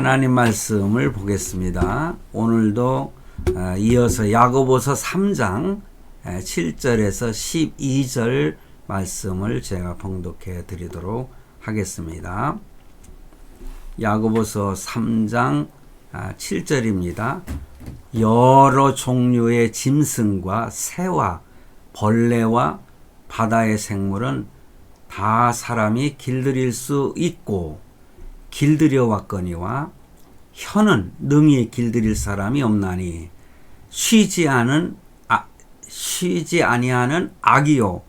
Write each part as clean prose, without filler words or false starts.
하나님 말씀을 보겠습니다. 오늘도 이어서 야고보서 3장 7절에서 12절 말씀을 제가 봉독해 드리도록 하겠습니다. 야고보서 3장 7절입니다. 여러 종류의 짐승과 새와 벌레와 바다의 생물은 다 사람이 길들일 수 있고 길들여 왔거니와 혀는 능히 길들일 사람이 없나니 쉬지 아니하는 악이요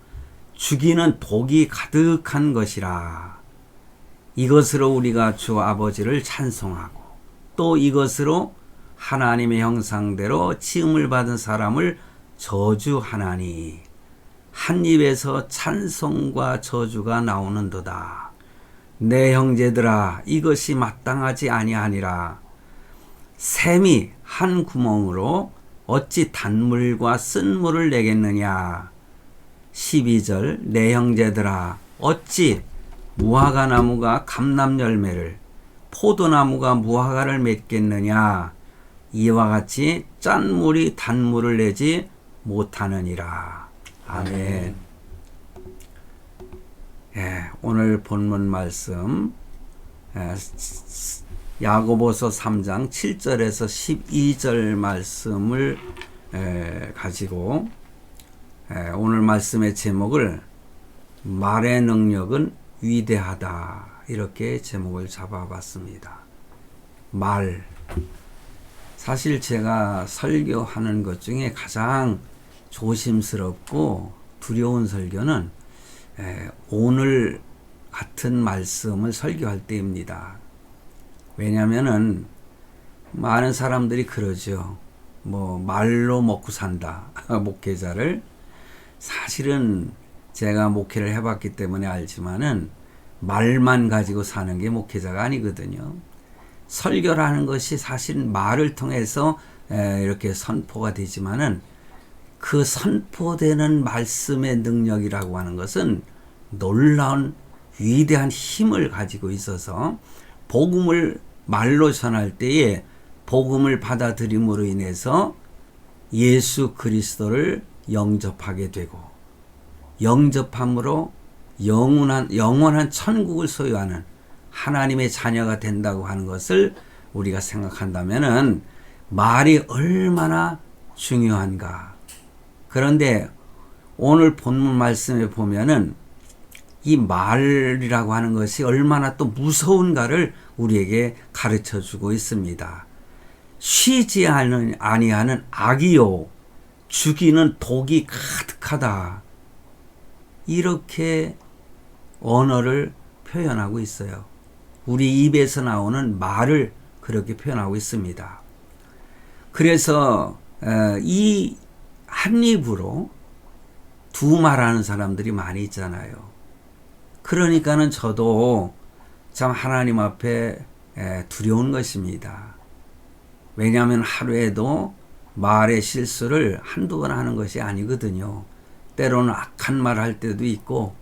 죽이는 독이 가득한 것이라. 이것으로 우리가 주 아버지를 찬송하고 또 이것으로 하나님의 형상대로 지음을 받은 사람을 저주하나니 한 입에서 찬송과 저주가 나오는도다. 내 형제들아, 이것이 마땅하지 아니하니라. 샘이 한 구멍으로 어찌 단물과 쓴물을 내겠느냐. 12절 내 형제들아, 어찌 무화과 나무가 감람 열매를 포도나무가 무화과를 맺겠느냐. 이와 같이 짠 물이 단물을 내지 못하느니라. 아멘. 오늘 본문 말씀 야고보서 3장 7절에서 12절 말씀을 가지고 오늘 말씀의 제목을 말의 능력은 위대하다, 이렇게 제목을 잡아봤습니다. 말, 사실 제가 설교하는 것 중에 가장 조심스럽고 두려운 설교는 오늘 같은 말씀을 설교할 때입니다. 왜냐하면은 많은 사람들이 그러죠. 말로 먹고 산다, 목회자를. 사실은 제가 목회를 해봤기 때문에 알지만은 말만 가지고 사는 게 목회자가 아니거든요. 설교라는 것이 사실 말을 통해서 이렇게 선포가 되지만은 그 선포되는 말씀의 능력이라고 하는 것은 놀라운 위대한 힘을 가지고 있어서 복음을 말로 전할 때에 복음을 받아들임으로 인해서 예수 그리스도를 영접하게 되고 영접함으로 영원한 천국을 소유하는 하나님의 자녀가 된다고 하는 것을 우리가 생각한다면은 말이 얼마나 중요한가. 그런데 오늘 본문 말씀에 보면은 이 말이라고 하는 것이 얼마나 또 무서운가를 우리에게 가르쳐 주고 있습니다. 쉬지 아니하는 악이요 죽이는 독이 가득하다, 이렇게 언어를 표현하고 있어요. 우리 입에서 나오는 말을 그렇게 표현하고 있습니다. 그래서 이 한 입으로 두 말하는 사람들이 많이 있잖아요. 그러니까는 저도 참 하나님 앞에 두려운 것입니다. 왜냐하면 하루에도 말의 실수를 한두 번 하는 것이 아니거든요. 때로는 악한 말 할 때도 있고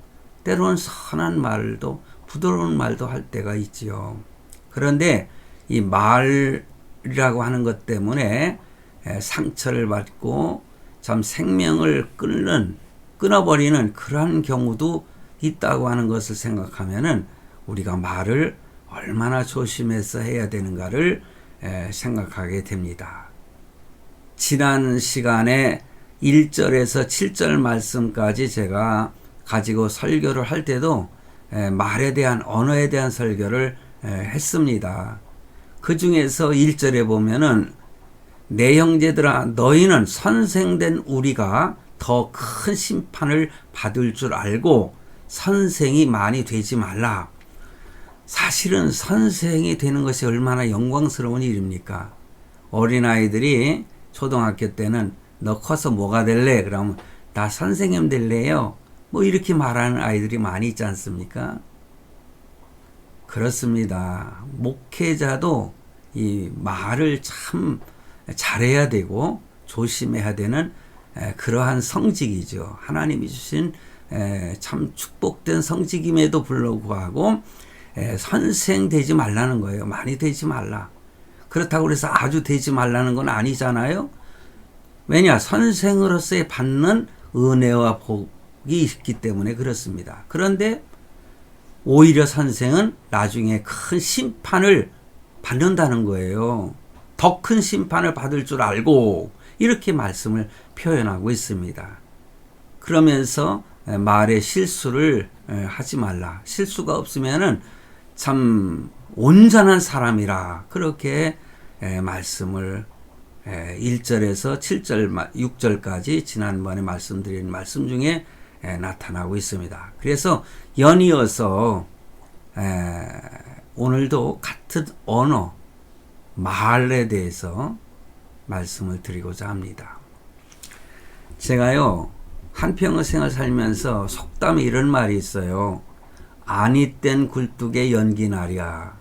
때로는 선한 말도, 부드러운 말도 할 때가 있지요. 그런데 이 말이라고 하는 것 때문에 상처를 받고 참 생명을 끊어버리는 그러한 경우도 있다고 하는 것을 생각하면은 우리가 말을 얼마나 조심해서 해야 되는가를 생각하게 됩니다. 지난 시간에 1절에서 7절 말씀까지 제가 가지고 설교를 할 때도 말에 대한, 언어에 대한 설교를 했습니다. 그 중에서 1절에 보면은 내 형제들아, 너희는 선생된 우리가 더 큰 심판을 받을 줄 알고 선생이 많이 되지 말라. 사실은 선생이 되는 것이 얼마나 영광스러운 일입니까? 어린아이들이 초등학교 때는 너 커서 뭐가 될래? 그러면 나 선생님 될래요? 이렇게 말하는 아이들이 많이 있지 않습니까? 그렇습니다. 목회자도 이 말을 참 잘해야 되고 조심해야 되는 그러한 성직이죠. 하나님이 주신 참 축복된 성직임에도 불구하고 선생 되지 말라는 거예요. 많이 되지 말라. 그렇다고 그래서 아주 되지 말라는 건 아니잖아요. 왜냐? 선생으로서의 받는 은혜와 복이 있기 때문에 그렇습니다. 그런데 오히려 선생은 나중에 큰 심판을 받는다는 거예요. 더 큰 심판을 받을 줄 알고 이렇게 말씀을 표현하고 있습니다. 그러면서 말에 실수를 하지 말라. 실수가 없으면은 참 온전한 사람이라 그렇게 말씀을 1절에서 7절, 6절까지 지난번에 말씀드린 말씀 중에 나타나고 있습니다. 그래서 연이어서 오늘도 같은 언어, 말에 대해서 말씀을 드리고자 합니다. 제가요, 한평의 생을 살면서 속담에 이런 말이 있어요. 아니 땐 굴뚝에 연기 나랴.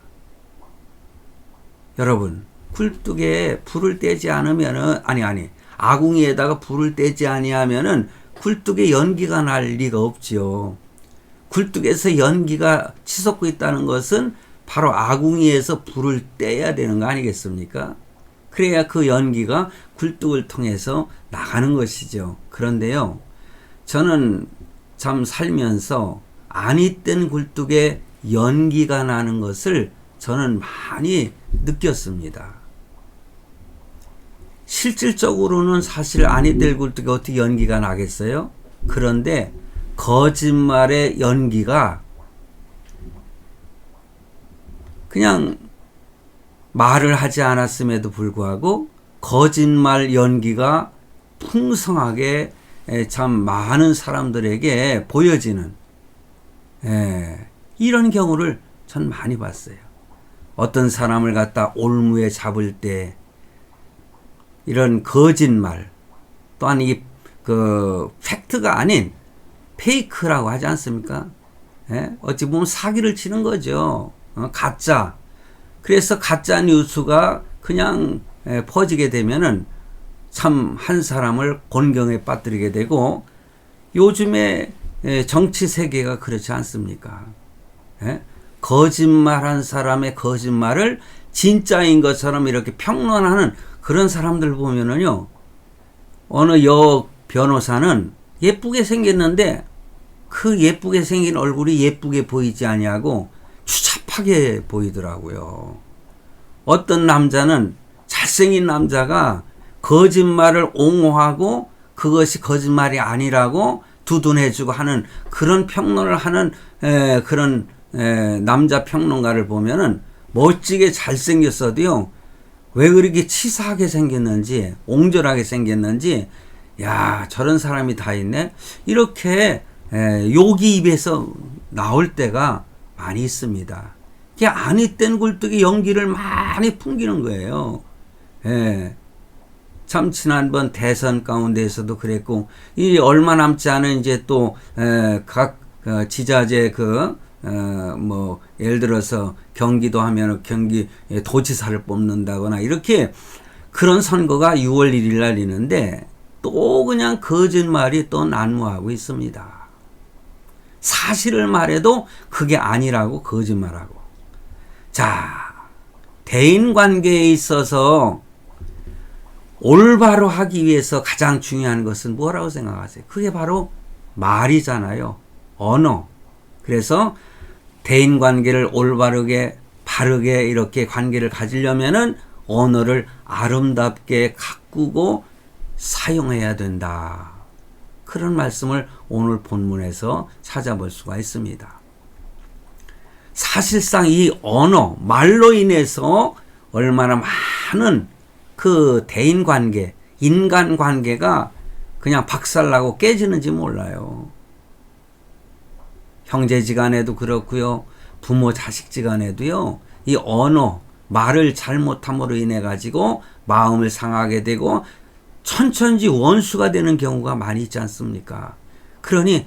여러분, 굴뚝에 불을 떼지 않으면은, 아궁이에다가 불을 떼지 아니하면은 굴뚝에 연기가 날 리가 없지요. 굴뚝에서 연기가 치솟고 있다는 것은 바로 아궁이에서 불을 떼야 되는 거 아니겠습니까? 그래야 그 연기가 굴뚝을 통해서 나가는 것이죠. 그런데요, 저는 참 살면서 아니 땐 굴뚝에 연기가 나는 것을 저는 많이 느꼈습니다. 실질적으로는 사실 아니 땐 굴뚝에 어떻게 연기가 나겠어요? 그런데 거짓말의 연기가 그냥 말을 하지 않았음에도 불구하고 거짓말 연기가 풍성하게 참 많은 사람들에게 보여지는 이런 경우를 전 많이 봤어요. 어떤 사람을 갖다 올무에 잡을 때 이런 거짓말 또한 이 그 팩트가 아닌 페이크라고 하지 않습니까? 어찌 보면 사기를 치는 거죠. 가짜. 그래서 가짜 뉴스가 그냥 퍼지게 되면은 참 한 사람을 곤경에 빠뜨리게 되고 요즘에 정치 세계가 그렇지 않습니까? 거짓말한 사람의 거짓말을 진짜인 것처럼 이렇게 평론하는 그런 사람들 보면은요, 어느 여 변호사는 예쁘게 생겼는데 그 예쁘게 생긴 얼굴이 예쁘게 보이지 아니하고 추잡하게 보이더라고요. 어떤 남자는 잘생긴 남자가 거짓말을 옹호하고 그것이 거짓말이 아니라고 두둔해주고 하는 그런 평론을 하는 그런 남자 평론가를 보면은 멋지게 잘생겼어도요, 왜 그렇게 치사하게 생겼는지, 옹졸하게 생겼는지, 야, 저런 사람이 다 있네? 이렇게 욕이 입에서 나올 때가 많이 있습니다. 그게 아니 땐 굴뚝이 연기를 많이 풍기는 거예요. 참 지난번 대선 가운데에서도 그랬고, 이 얼마 남지 않은 이제 또 각 지자체 예를 들어서 경기도 하면 경기 도지사를 뽑는다거나 이렇게 그런 선거가 6월 1일 날 있는데 또 그냥 거짓말이 또 난무하고 있습니다. 사실을 말해도 그게 아니라고 거짓말하고. 자, 대인 관계에 있어서 올바로 하기 위해서 가장 중요한 것은 뭐라고 생각하세요? 그게 바로 말이잖아요. 언어. 그래서 대인 관계를 올바르게 바르게 이렇게 관계를 가지려면은 언어를 아름답게 가꾸고 사용해야 된다. 그런 말씀을 오늘 본문에서 찾아볼 수가 있습니다. 사실상 이 언어, 말로 인해서 얼마나 많은 그 대인 관계, 인간 관계가 그냥 박살나고 깨지는지 몰라요. 형제지간에도 그렇고요, 부모 자식지간에도요, 이 언어, 말을 잘못함으로 인해 가지고 마음을 상하게 되고 천천지 원수가 되는 경우가 많이 있지 않습니까? 그러니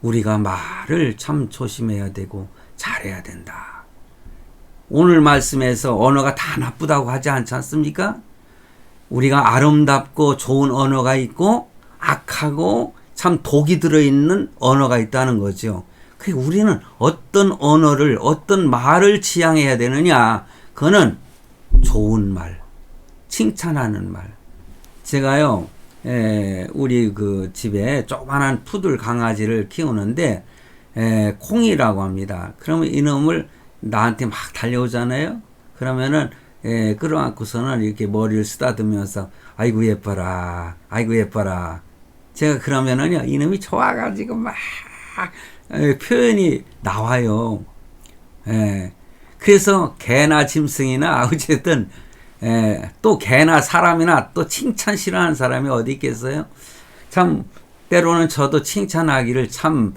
우리가 말을 참 조심해야 되고 잘해야 된다. 오늘 말씀에서 언어가 다 나쁘다고 하지 않지 않습니까? 우리가 아름답고 좋은 언어가 있고 악하고 참 독이 들어있는 언어가 있다는 거죠. 우리는 어떤 언어를, 어떤 말을 지향해야 되느냐? 그거는 좋은 말, 칭찬하는 말. 제가요, 우리 그 집에 조그만한 푸들 강아지를 키우는데, 콩이라고 합니다. 그러면 이놈을 나한테 막 달려오잖아요? 그러면은, 끌어안고서는 이렇게 머리를 쓰다듬으면서, 아이고, 예뻐라. 아이고, 예뻐라. 제가 그러면은요, 이놈이 좋아가지고 막, 표현이 나와요. 그래서 개나 짐승이나 어쨌든 또 개나 사람이나 또 칭찬 싫어하는 사람이 어디 있겠어요? 참 때로는 저도 칭찬하기를 참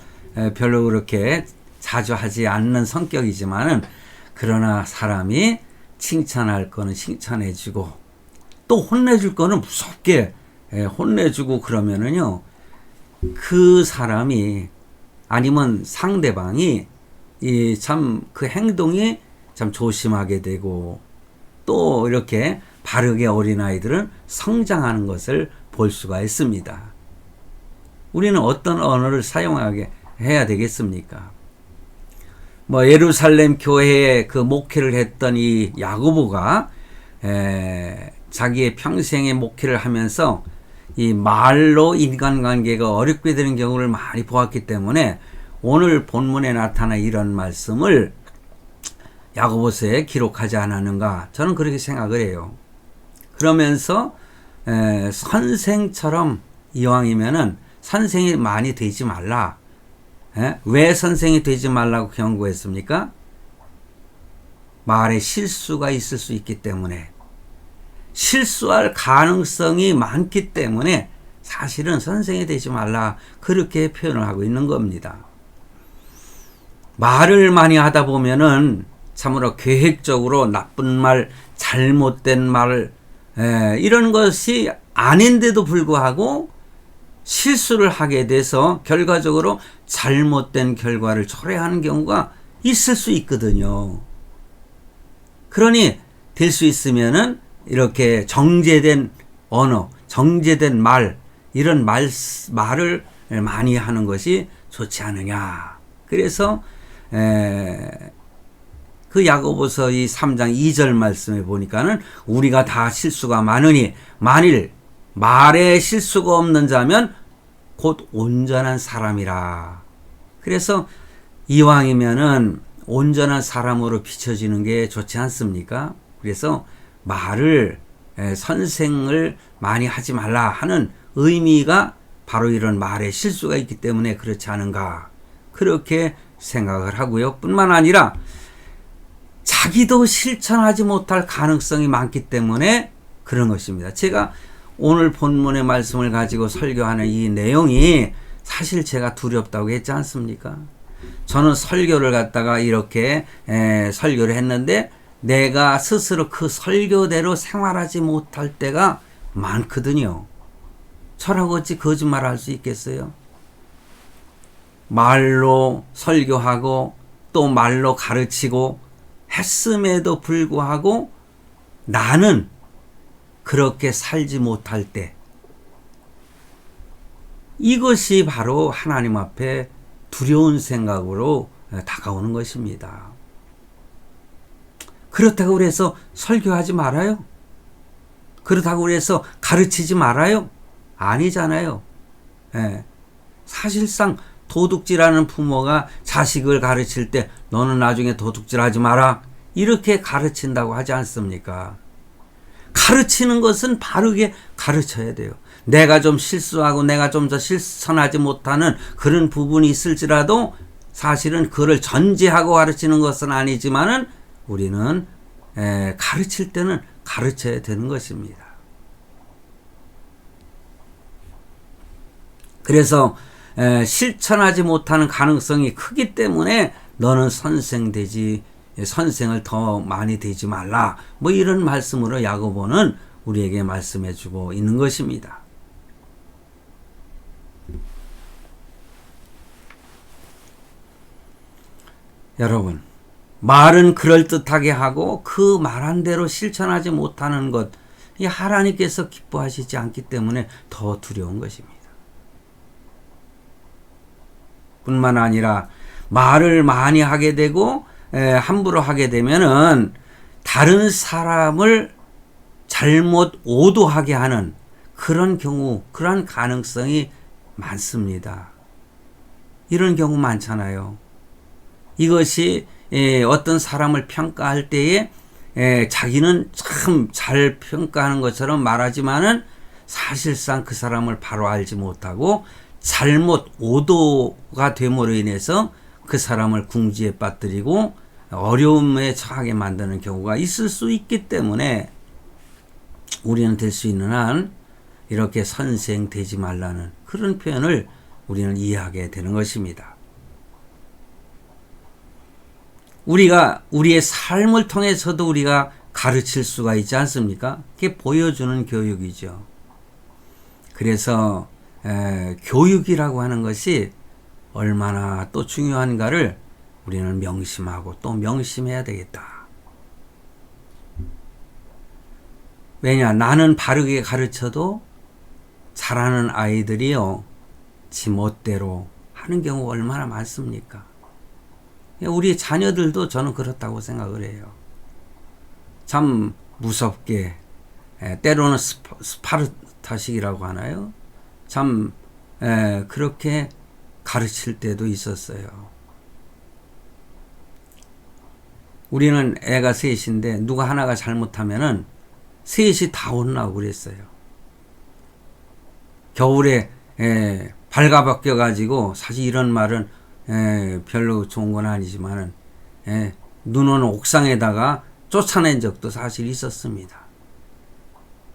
별로 그렇게 자주 하지 않는 성격이지만은 그러나 사람이 칭찬할 거는 칭찬해주고 또 혼내줄 거는 무섭게 혼내주고 그러면은요 그 사람이 아니면 상대방이 이 참 그 행동이 참 조심하게 되고 또 이렇게 바르게 어린아이들은 성장하는 것을 볼 수가 있습니다. 우리는 어떤 언어를 사용하게 해야 되겠습니까? 뭐 예루살렘 교회에 그 목회를 했던 이 야고보가 자기의 평생의 목회를 하면서 이 말로 인간관계가 어렵게 되는 경우를 많이 보았기 때문에 오늘 본문에 나타나 이런 말씀을 야고보서에 기록하지 않았는가 저는 그렇게 생각을 해요. 그러면서 선생처럼 이왕이면은 선생이 많이 되지 말라. 왜 선생이 되지 말라고 경고했습니까? 말에 실수가 있을 수 있기 때문에 실수할 가능성이 많기 때문에 사실은 선생이 되지 말라 그렇게 표현을 하고 있는 겁니다. 말을 많이 하다 보면은 참으로 계획적으로 나쁜 말, 잘못된 말 이런 것이 아닌데도 불구하고 실수를 하게 돼서 결과적으로 잘못된 결과를 초래하는 경우가 있을 수 있거든요. 그러니 될 수 있으면은 이렇게 정제된 언어, 정제된 말 이런 말을 많이 하는 것이 좋지 않느냐. 그래서 그 야고보서 이 3장 2절 말씀에 보니까는 우리가 다 실수가 많으니 만일 말에 실수가 없는 자면 곧 온전한 사람이라. 그래서 이왕이면은 온전한 사람으로 비춰지는 게 좋지 않습니까? 그래서 말을 선생을 많이 하지 말라 하는 의미가 바로 이런 말에 실수가 있기 때문에 그렇지 않은가 그렇게 생각을 하고요. 뿐만 아니라 자기도 실천하지 못할 가능성이 많기 때문에 그런 것입니다. 제가 오늘 본문의 말씀을 가지고 설교하는 이 내용이 사실 제가 두렵다고 했지 않습니까? 저는 설교를 갖다가 이렇게 설교를 했는데 내가 스스로 그 설교대로 생활하지 못할 때가 많거든요. 저라고 어찌 거짓말을 할 수 있겠어요? 말로 설교하고 또 말로 가르치고 했음에도 불구하고 나는 그렇게 살지 못할 때 이것이 바로 하나님 앞에 두려운 생각으로 다가오는 것입니다. 그렇다고 해서 설교하지 말아요? 그렇다고 해서 가르치지 말아요? 아니잖아요. 사실상 도둑질하는 부모가 자식을 가르칠 때 너는 나중에 도둑질하지 마라 이렇게 가르친다고 하지 않습니까? 가르치는 것은 바르게 가르쳐야 돼요. 내가 좀 실수하고 내가 좀 더 실천하지 못하는 그런 부분이 있을지라도 사실은 그를 전제하고 가르치는 것은 아니지만은 우리는 가르칠 때는 가르쳐야 되는 것입니다. 그래서 실천하지 못하는 가능성이 크기 때문에 너는 선생을 더 많이 되지 말라. 뭐 이런 말씀으로 야고보는 우리에게 말씀해 주고 있는 것입니다. 여러분, 말은 그럴듯하게 하고 그 말한 대로 실천하지 못하는 것, 이 하나님께서 기뻐하시지 않기 때문에 더 두려운 것입니다. 뿐만 아니라 말을 많이 하게 되고 함부로 하게 되면은 다른 사람을 잘못 오도하게 하는 그런 경우, 그런 가능성이 많습니다. 이런 경우 많잖아요. 이것이 어떤 사람을 평가할 때에 자기는 참 잘 평가하는 것처럼 말하지만은 사실상 그 사람을 바로 알지 못하고 잘못 오도가 됨으로 인해서 그 사람을 궁지에 빠뜨리고 어려움에 처하게 만드는 경우가 있을 수 있기 때문에 우리는 될 수 있는 한 이렇게 선생되지 말라는 그런 표현을 우리는 이해하게 되는 것입니다. 우리가 우리의 삶을 통해서도 우리가 가르칠 수가 있지 않습니까? 그게 보여주는 교육이죠. 그래서 교육이라고 하는 것이 얼마나 또 중요한가를 우리는 명심하고 또 명심해야 되겠다. 왜냐? 나는 바르게 가르쳐도 잘하는 아이들이요, 지 멋대로 하는 경우가 얼마나 많습니까? 우리 자녀들도 저는 그렇다고 생각을 해요. 참 무섭게, 때로는 스파르타식이라고 하나요? 참 그렇게 가르칠 때도 있었어요. 우리는 애가 셋인데 누가 하나가 잘못하면은 셋이 다 혼나고 그랬어요. 겨울에 발가벗겨 가지고, 사실 이런 말은 별로 좋은 건 아니지만은 눈 오는 옥상에다가 쫓아낸 적도 사실 있었습니다.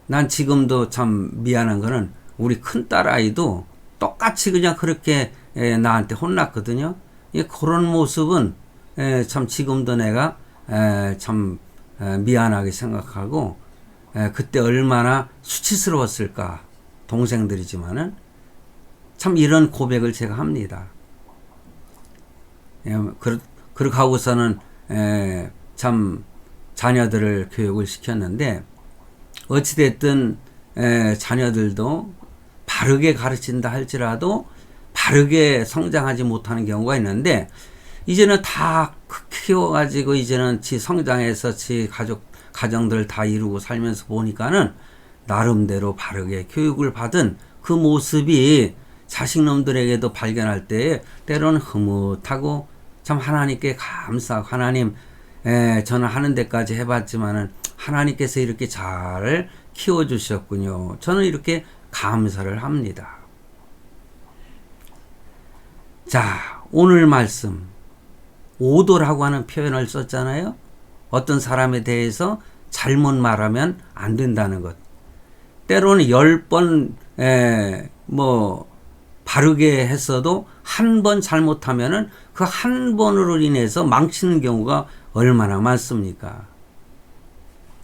난 지금도 참 미안한 거는 우리 큰딸 아이도 똑같이 그냥 그렇게 나한테 혼났거든요. 그런 모습은 참 지금도 내가 참 미안하게 생각하고, 그때 얼마나 수치스러웠을까. 동생들이지만은 참 이런 고백을 제가 합니다. 그렇게 하고서는 참 자녀들을 교육을 시켰는데, 어찌됐든 자녀들도 바르게 가르친다 할지라도 바르게 성장하지 못하는 경우가 있는데, 이제는 다 키워가지고 이제는 지 성장해서 지 가정들을 다 이루고 살면서 보니까는 나름대로 바르게 교육을 받은 그 모습이 자식놈들에게도 발견할 때 때로는 흐뭇하고 참 하나님께 감사하고, 하나님, 저는 하는 데까지 해봤지만은 하나님께서 이렇게 잘 키워주셨군요. 저는 이렇게 감사를 합니다. 자, 오늘 말씀 오도라고 하는 표현을 썼잖아요. 어떤 사람에 대해서 잘못 말하면 안 된다는 것. 때로는 10번 바르게 했어도 한 번 잘못하면은 그 한 번으로 인해서 망치는 경우가 얼마나 많습니까?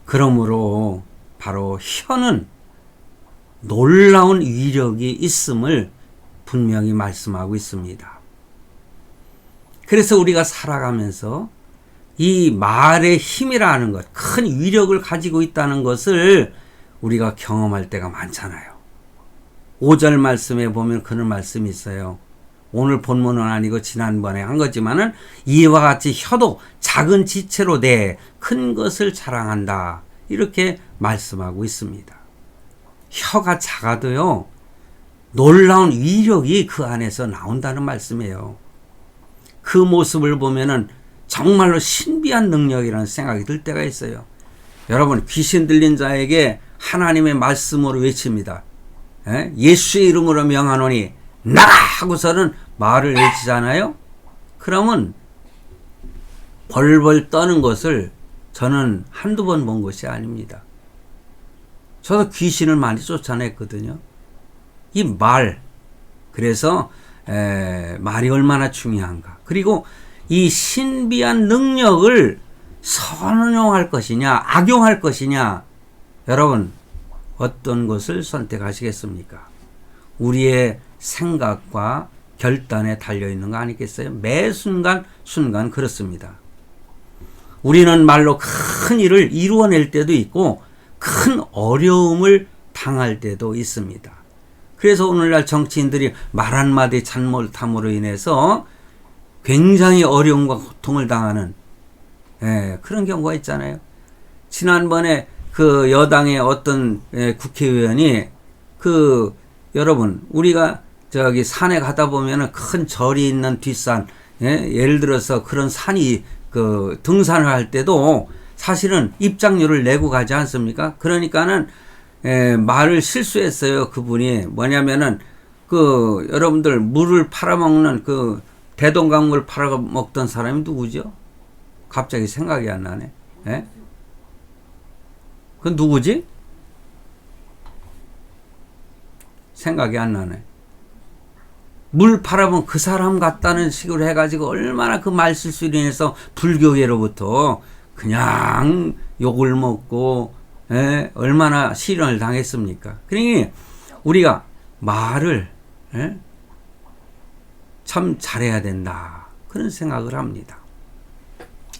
그러므로 바로 혀는 놀라운 위력이 있음을 분명히 말씀하고 있습니다. 그래서 우리가 살아가면서 이 말의 힘이라는 것, 큰 위력을 가지고 있다는 것을 우리가 경험할 때가 많잖아요. 5절 말씀에 보면 그런 말씀이 있어요. 오늘 본문은 아니고 지난번에 한 거지만은, 이와 같이 혀도 작은 지체로 내 큰 것을 자랑한다. 이렇게 말씀하고 있습니다. 혀가 작아도요, 놀라운 위력이 그 안에서 나온다는 말씀이에요. 그 모습을 보면은 정말로 신비한 능력이라는 생각이 들 때가 있어요. 여러분, 귀신 들린 자에게 하나님의 말씀으로 외칩니다. 예수의 이름으로 명하노니 나가! 하고서는 말을 외치잖아요. 그러면 벌벌 떠는 것을 저는 한두 번 본 것이 아닙니다. 저도 귀신을 많이 쫓아냈거든요. 이 말, 그래서 말이 얼마나 중요한가. 그리고 이 신비한 능력을 선용할 것이냐 악용할 것이냐, 여러분 어떤 것을 선택하시겠습니까? 우리의 생각과 결단에 달려있는 거 아니겠어요? 매 순간 그렇습니다. 우리는 말로 큰 일을 이루어낼 때도 있고 큰 어려움을 당할 때도 있습니다. 그래서 오늘날 정치인들이 말 한마디 잘못함으로 인해서 굉장히 어려움과 고통을 당하는 그런 경우가 있잖아요. 지난번에 그 여당의 어떤 국회의원이 여러분 우리가 저기 산에 가다 보면은 큰 절이 있는 뒷산 예를 들어서 그런 산이 그 등산을 할 때도 사실은 입장료를 내고 가지 않습니까? 그러니까는 말을 실수했어요. 그분이 뭐냐면은 여러분들 물을 팔아먹는 대동강물 팔아먹던 사람이 누구죠? 갑자기 생각이 안 나네. 그 누구지? 생각이 안 나네. 물 팔아먹은 그 사람 같다는 식으로 해가지고 얼마나 그 말 실수로 인해서 불교계로부터 그냥 욕을 먹고 얼마나 시련을 당했습니까? 그러니 우리가 말을 참 잘해야 된다. 그런 생각을 합니다.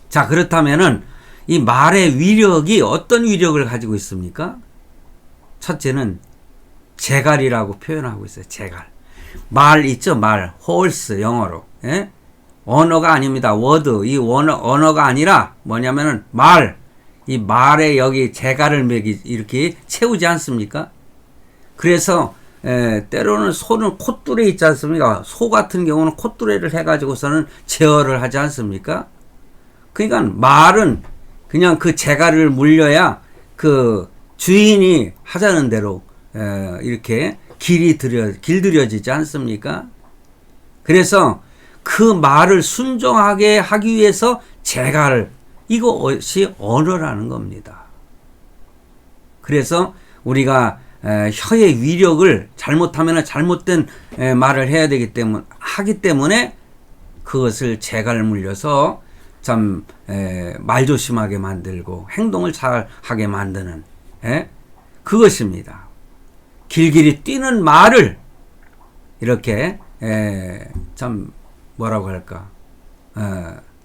자, 그렇다면은 이 말의 위력이 어떤 위력을 가지고 있습니까? 첫째는 재갈이라고 표현하고 있어요. 재갈. 말 있죠? 말. horse 영어로. 언어가 아닙니다. word. 이 언어가 아니라 뭐냐면은 말. 이 말에 여기 재갈을 이렇게 채우지 않습니까? 그래서 때로는 소는 콧뚜레 있지 않습니까? 소 같은 경우는 콧뚜레를 해가지고서는 제어를 하지 않습니까? 그러니까 말은 그냥 그 재갈을 물려야 그 주인이 하자는 대로 이렇게 길들여지지 않습니까? 그래서 그 말을 순종하게 하기 위해서 재갈, 이것이 언어라는 겁니다. 그래서 우리가 혀의 위력을 잘못하면 잘못된 말을 해야 되기 때문에 그것을 재갈 물려서 참 말조심하게 만들고 행동을 잘 하게 만드는 그것입니다. 길길이 뛰는 말을 이렇게 참 뭐라고 할까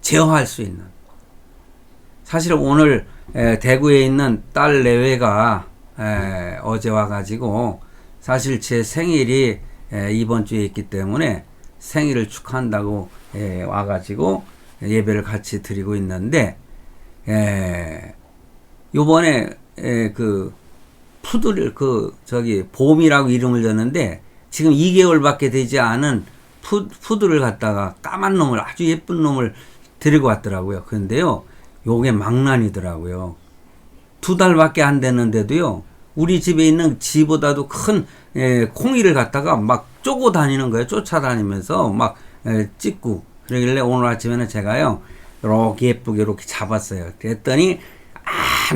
제어할 수 있는. 사실 오늘 대구에 있는 딸 내외가 어제 와가지고 사실 제 생일이 이번 주에 있기 때문에 생일을 축하한다고 와가지고 예배를 같이 드리고 있는데 요번에 푸드를 봄이라고 이름을 줬는데 지금 2개월밖에 되지 않은 푸드를 갖다가 까만 놈을 아주 예쁜 놈을 데리고 왔더라고요. 그런데요, 요게 망난이더라고요. 2달밖에 안 됐는데도요, 우리 집에 있는 쥐보다도 큰 콩이를 갖다가 막 쪼고 다니는 거예요. 쫓아다니면서 막 찍고. 그러길래 오늘 아침에는 제가요, 이렇게 예쁘게 이렇게 잡았어요. 그랬더니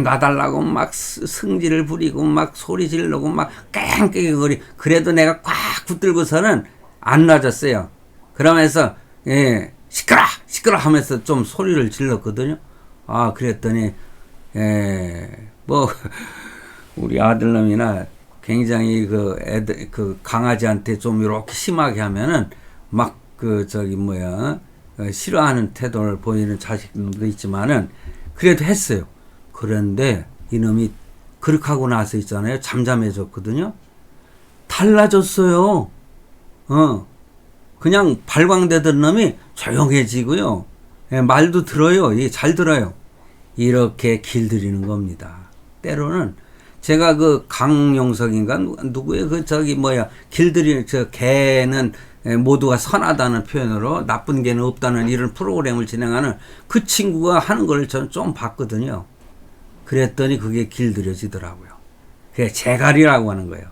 놔달라고 막 승질을 부리고 막 소리 지르고 막 깽깽거리. 그래도 내가 꽉 붙들고서는 안 놔줬어요. 그러면서 시끄러 하면서 좀 소리를 질렀거든요. 그랬더니 우리 아들놈이나 굉장히 그 강아지한테 좀 이렇게 심하게 하면은 막 싫어하는 태도를 보이는 자식도 있지만은 그래도 했어요. 그런데 이놈이 그렇게 하고 나서 있잖아요. 잠잠해졌거든요. 달라졌어요. 그냥 발광되던 놈이 조용해지고요. 말도 들어요. 이게 잘 들어요. 이렇게 길들이는 겁니다. 때로는 제가 강용석인가 누구의 길들이는 개는 모두가 선하다는 표현으로 나쁜 개는 없다는 이런 프로그램을 진행하는 그 친구가 하는 걸 저는 좀 봤거든요. 그랬더니 그게 길들여지더라고요. 그게 재갈이라고 하는 거예요.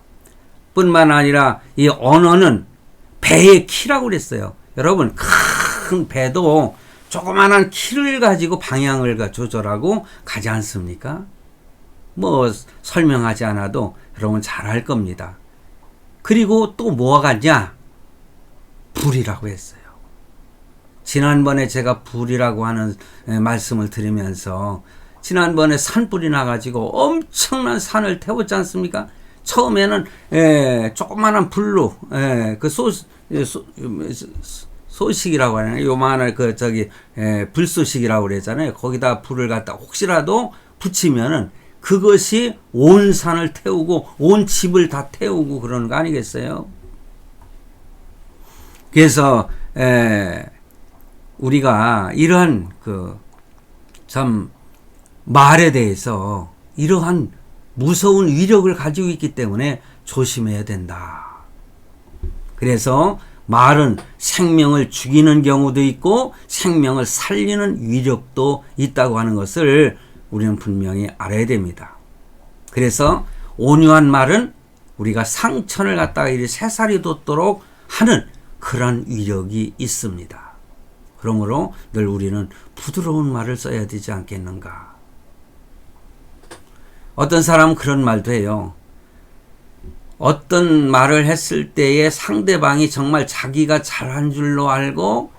뿐만 아니라 이 언어는 배의 키라고 그랬어요. 여러분, 큰 배도 조그마한 키를 가지고 방향을 조절하고 가지 않습니까? 설명하지 않아도 여러분 잘 알 겁니다. 그리고 또 뭐가 같냐? 불이라고 했어요. 지난번에 제가 불이라고 하는 말씀을 드리면서 지난번에 산불이 나가지고 엄청난 산을 태웠지 않습니까? 처음에는 조그마한 불로 소식이라고 하나요? 요만한 불소식이라고 그랬잖아요. 거기다 불을 갖다 혹시라도 붙이면은 그것이 온 산을 태우고 온 집을 다 태우고 그러는 거 아니겠어요? 그래서 우리가 이러한 참 말에 대해서 이러한 무서운 위력을 가지고 있기 때문에 조심해야 된다. 그래서 말은 생명을 죽이는 경우도 있고 생명을 살리는 위력도 있다고 하는 것을 우리는 분명히 알아야 됩니다. 그래서 온유한 말은 우리가 상처를 갖다가 이리 새살이 돋도록 하는 그런 위력이 있습니다. 그러므로 늘 우리는 부드러운 말을 써야 되지 않겠는가. 어떤 사람은 그런 말도 해요. 어떤 말을 했을 때에 상대방이 정말 자기가 잘한 줄로 알고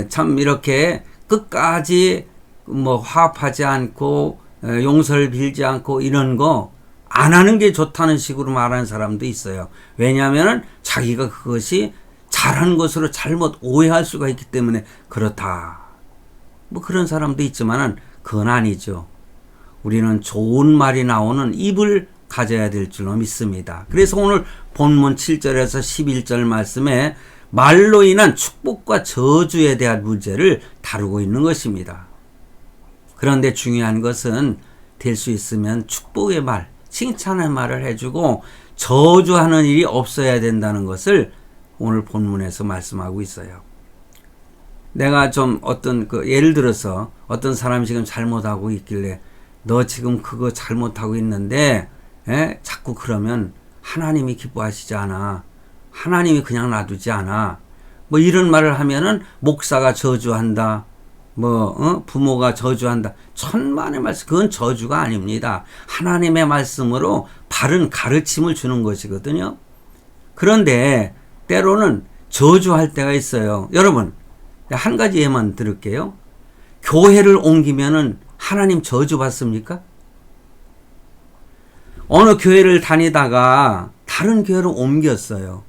참 이렇게 끝까지 화합하지 않고 용서를 빌지 않고 이런 거 안 하는 게 좋다는 식으로 말하는 사람도 있어요. 왜냐하면 자기가 그것이 잘한 것으로 잘못 오해할 수가 있기 때문에 그렇다. 그런 사람도 있지만은 그건 아니죠. 우리는 좋은 말이 나오는 입을 가져야 될 줄로 믿습니다. 그래서 오늘 본문 7절에서 11절 말씀에 말로 인한 축복과 저주에 대한 문제를 다루고 있는 것입니다. 그런데 중요한 것은 될 수 있으면 축복의 말, 칭찬의 말을 해주고 저주하는 일이 없어야 된다는 것을 오늘 본문에서 말씀하고 있어요. 내가 좀 예를 들어서 어떤 사람이 지금 잘못하고 있길래 너 지금 그거 잘못하고 있는데 자꾸 그러면 하나님이 기뻐하시지 않아. 하나님이 그냥 놔두지 않아. 이런 말을 하면은 목사가 저주한다. 부모가 저주한다. 천만의 말씀. 그건 저주가 아닙니다. 하나님의 말씀으로 바른 가르침을 주는 것이거든요. 그런데 때로는 저주할 때가 있어요. 여러분, 한 가지 예만 들을게요. 교회를 옮기면은 하나님 저주 받습니까? 어느 교회를 다니다가 다른 교회로 옮겼어요.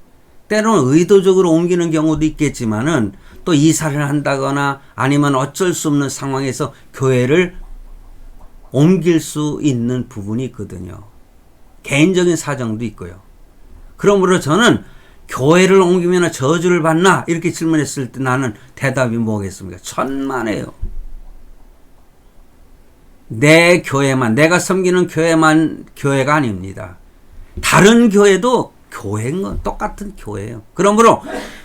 때로는 의도적으로 옮기는 경우도 있겠지만은 또 이사를 한다거나 아니면 어쩔 수 없는 상황에서 교회를 옮길 수 있는 부분이 있거든요. 개인적인 사정도 있고요. 그러므로 저는 교회를 옮기면 저주를 받나? 이렇게 질문했을 때 나는 대답이 뭐겠습니까? 천만에요. 내 교회만, 내가 섬기는 교회만 교회가 아닙니다. 다른 교회도 교회인 건 똑같은 교회예요. 그러므로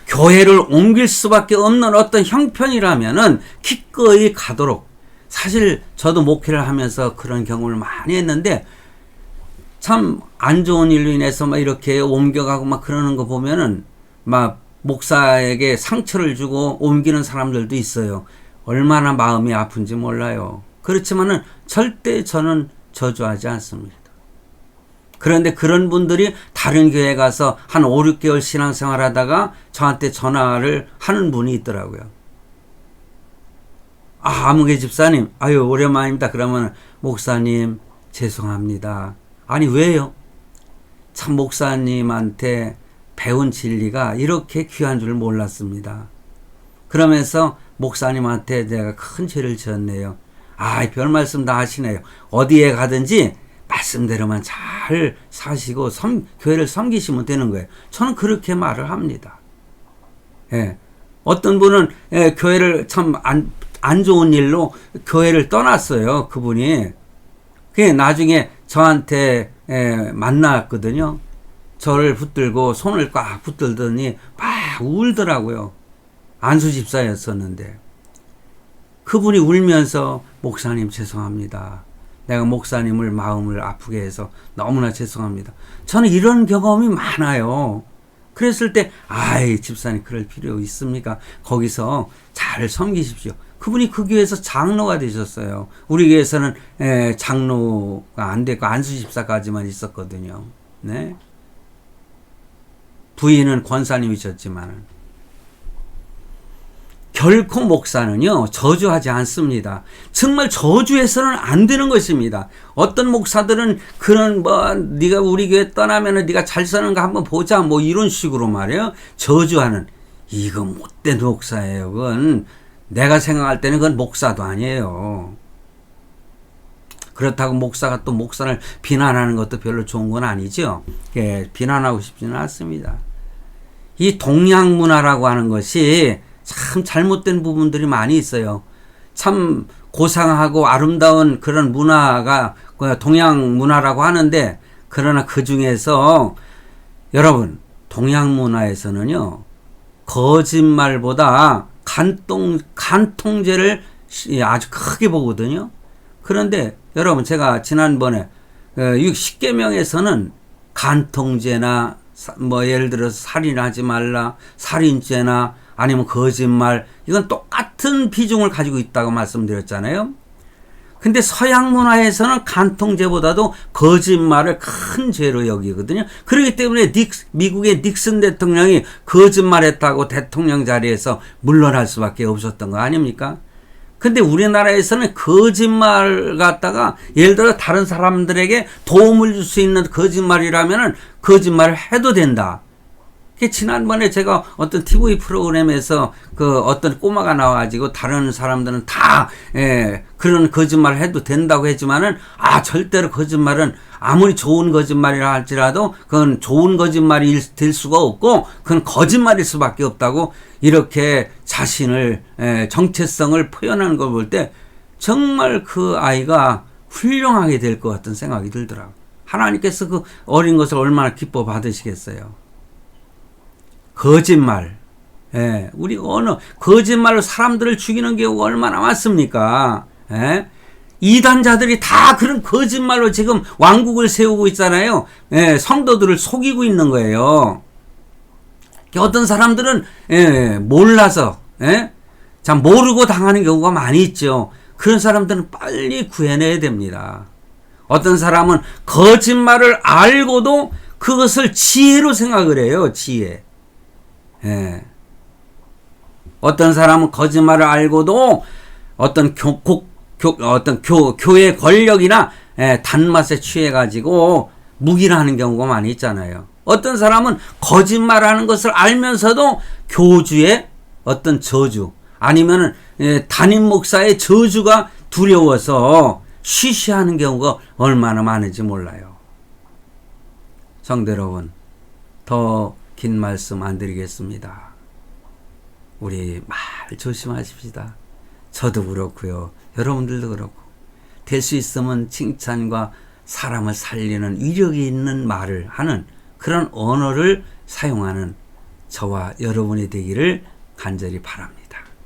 교회를 옮길 수밖에 없는 어떤 형편이라면은 기꺼이 가도록. 사실 저도 목회를 하면서 그런 경험을 많이 했는데 참 안 좋은 일로 인해서 이렇게 옮겨가고 그러는 거 보면은 목사에게 상처를 주고 옮기는 사람들도 있어요. 얼마나 마음이 아픈지 몰라요. 그렇지만은 절대 저는 저주하지 않습니다. 그런데 그런 분들이 다른 교회에 가서 한 5, 6개월 신앙생활 하다가 저한테 전화를 하는 분이 있더라고요. 아무개 집사님, 오랜만입니다. 그러면 목사님, 죄송합니다. 아니, 왜요? 참 목사님한테 배운 진리가 이렇게 귀한 줄 몰랐습니다. 그러면서 목사님한테 내가 큰 죄를 지었네요. 별 말씀 다 하시네요. 어디에 가든지 말씀대로만 잘 사시고 교회를 섬기시면 되는 거예요. 저는 그렇게 말을 합니다. 어떤 분은 교회를 참 안 좋은 일로 교회를 떠났어요. 그분이. 그게 나중에 저한테 만났거든요. 저를 붙들고 손을 꽉 붙들더니 막 울더라고요. 안수 집사였었는데. 그분이 울면서 목사님 죄송합니다. 내가 목사님을 마음을 아프게 해서 너무나 죄송합니다. 저는 이런 경험이 많아요. 그랬을 때 집사님 그럴 필요 있습니까? 거기서 잘 섬기십시오. 그분이 그 교회에서 장로가 되셨어요. 우리 교회에서는 장로가 안 됐고 안수집사까지만 있었거든요. 네. 부인은 권사님이셨지만 결코 목사는요 저주하지 않습니다. 정말 저주해서는 안 되는 것입니다. 어떤 목사들은 그런 네가 우리 교회 떠나면은 네가 잘 사는가 한번 보자 이런 식으로 말이에요. 저주하는 이거 못된 목사예요. 그건 내가 생각할 때는 그건 목사도 아니에요. 그렇다고 목사가 또 목사를 비난하는 것도 별로 좋은 건 아니죠. 비난하고 싶지는 않습니다. 이 동양 문화라고 하는 것이 참 잘못된 부분들이 많이 있어요. 참 고상하고 아름다운 그런 문화가 동양 문화라고 하는데, 그러나 그 중에서 여러분, 동양 문화에서는요, 거짓말보다 간통죄를 아주 크게 보거든요. 그런데 여러분, 제가 지난번에 10계명에서는 간통죄나 뭐 예를 들어서 살인하지 말라, 살인죄나 아니면 거짓말, 이건 똑같은 비중을 가지고 있다고 말씀드렸잖아요. 근데 서양 문화에서는 간통죄보다도 거짓말을 큰 죄로 여기거든요. 그렇기 때문에 미국의 닉슨 대통령이 거짓말했다고 대통령 자리에서 물러날 수밖에 없었던 거 아닙니까? 근데 우리나라에서는 거짓말 갖다가 예를 들어 다른 사람들에게 도움을 줄 수 있는 거짓말이라면은 거짓말을 해도 된다. 지난번에 제가 어떤 TV 프로그램에서 그 어떤 꼬마가 나와가지고 다른 사람들은 다, 그런 거짓말을 해도 된다고 했지만은, 절대로 거짓말은 아무리 좋은 거짓말이라 할지라도 그건 좋은 거짓말이 될 수가 없고, 그건 거짓말일 수밖에 없다고 이렇게 자신을, 정체성을 표현하는 걸 볼 때 정말 그 아이가 훌륭하게 될 것 같은 생각이 들더라고요. 하나님께서 그 어린 것을 얼마나 기뻐 받으시겠어요. 거짓말. 우리 거짓말로 사람들을 죽이는 경우가 얼마나 많습니까? 이단자들이 다 그런 거짓말로 지금 왕국을 세우고 있잖아요. 성도들을 속이고 있는 거예요. 어떤 사람들은, 몰라서, 참 모르고 당하는 경우가 많이 있죠. 그런 사람들은 빨리 구해내야 됩니다. 어떤 사람은 거짓말을 알고도 그것을 지혜로 생각을 해요. 지혜. 어떤 사람은 거짓말을 알고도 어떤 교회 권력이나 단맛에 취해가지고 묵인하는 경우가 많이 있잖아요. 어떤 사람은 거짓말하는 것을 알면서도 교주의 어떤 저주, 아니면은 담임 목사의 저주가 두려워서 쉬쉬하는 경우가 얼마나 많은지 몰라요. 성도 여러분, 더 긴 말씀 안 드리겠습니다. 우리 말 조심하십시다. 저도 그렇고요. 여러분들도 그렇고. 될 수 있으면 칭찬과 사람을 살리는 위력이 있는 말을 하는 그런 언어를 사용하는 저와 여러분이 되기를 간절히 바랍니다.